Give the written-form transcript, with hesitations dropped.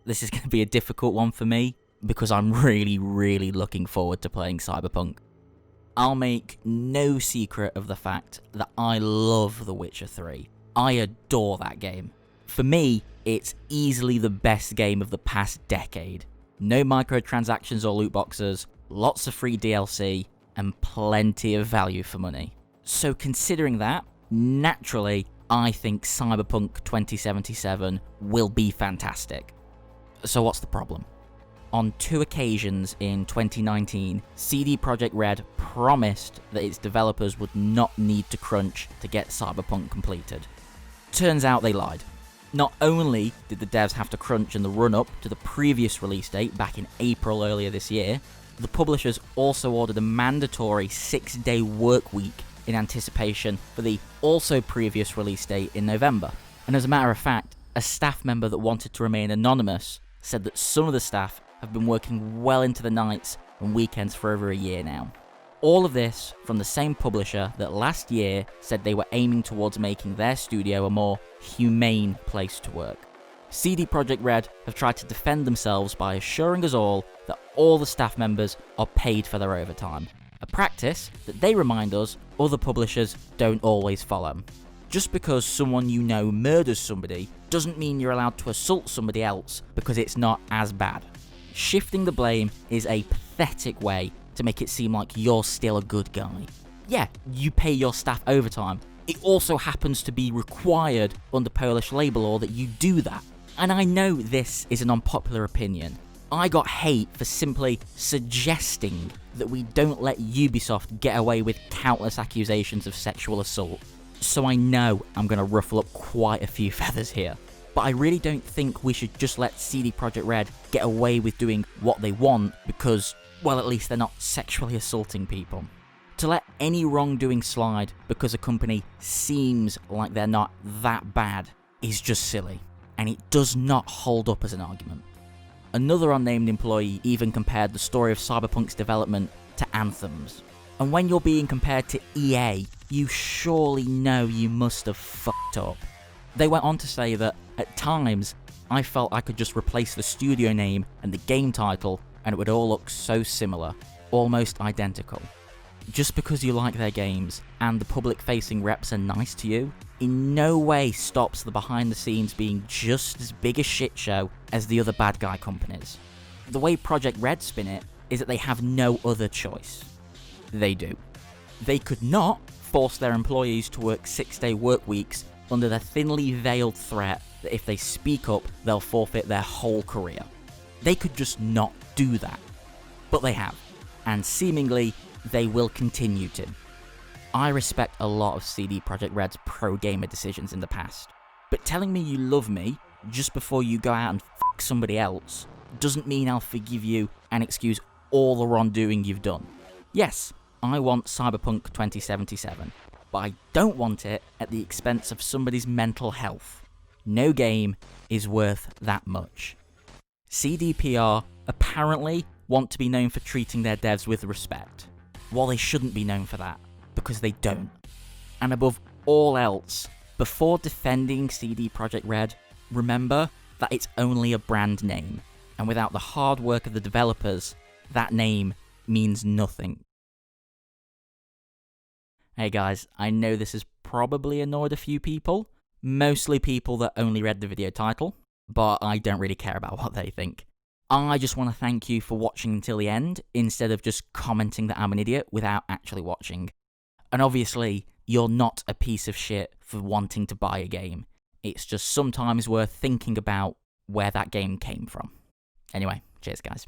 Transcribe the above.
this is going to be a difficult one for me, because I'm really, really looking forward to playing Cyberpunk. I'll make no secret of the fact that I love The Witcher 3. I adore that game. For me, it's easily the best game of the past decade. No microtransactions or loot boxes, lots of free DLC, and plenty of value for money. So considering that, naturally, I think Cyberpunk 2077 will be fantastic. So what's the problem? On 2 occasions in 2019, CD Projekt Red promised that its developers would not need to crunch to get Cyberpunk completed. Turns out they lied. Not only did the devs have to crunch in the run-up to the previous release date back in April earlier this year, the publishers also ordered a mandatory 6-day work week in anticipation for the also previous release date in November. And as a matter of fact, a staff member that wanted to remain anonymous said that some of the staff have been working well into the nights and weekends for over a year now. All of this from the same publisher that last year said they were aiming towards making their studio a more humane place to work. CD Projekt Red have tried to defend themselves by assuring us all that all the staff members are paid for their overtime, a practice that they remind us other publishers don't always follow. Just because someone you know murders somebody doesn't mean you're allowed to assault somebody else because it's not as bad. Shifting the blame is a pathetic way to make it seem like you're still a good guy. Yeah, you pay your staff overtime. It also happens to be required under Polish labour law that you do that. And I know this is an unpopular opinion. I got hate for simply suggesting that we don't let Ubisoft get away with countless accusations of sexual assault. So I know I'm going to ruffle up quite a few feathers here. But I really don't think we should just let CD Projekt Red get away with doing what they want because, well, at least they're not sexually assaulting people. To let any wrongdoing slide because a company seems like they're not that bad is just silly, and it does not hold up as an argument. Another unnamed employee even compared the story of Cyberpunk's development to Anthem's. And when you're being compared to EA, you surely know you must have fucked up. They went on to say that, at times, I felt I could just replace the studio name and the game title and it would all look so similar, almost identical. Just because you like their games and the public-facing reps are nice to you, in no way stops the behind-the-scenes being just as big a shit show as the other bad guy companies. The way Projekt Red spin it is that they have no other choice. They do. They could not force their employees to work 6-day work weeks under the thinly veiled threat that if they speak up, they'll forfeit their whole career. They could just not do that. But they have. And seemingly, they will continue to. I respect a lot of CD Projekt Red's pro-gamer decisions in the past. But telling me you love me just before you go out and fuck somebody else doesn't mean I'll forgive you and excuse all the wrongdoing you've done. Yes, I want Cyberpunk 2077. But I don't want it at the expense of somebody's mental health. No game is worth that much. CDPR apparently want to be known for treating their devs with respect. Well, they shouldn't be known for that, because they don't. And above all else, before defending CD Projekt Red, remember that it's only a brand name, and without the hard work of the developers, that name means nothing. Hey guys, I know this has probably annoyed a few people, mostly people that only read the video title, but I don't really care about what they think. I just want to thank you for watching until the end, instead of just commenting that I'm an idiot without actually watching. And obviously, you're not a piece of shit for wanting to buy a game. It's just sometimes worth thinking about where that game came from. Anyway, cheers guys.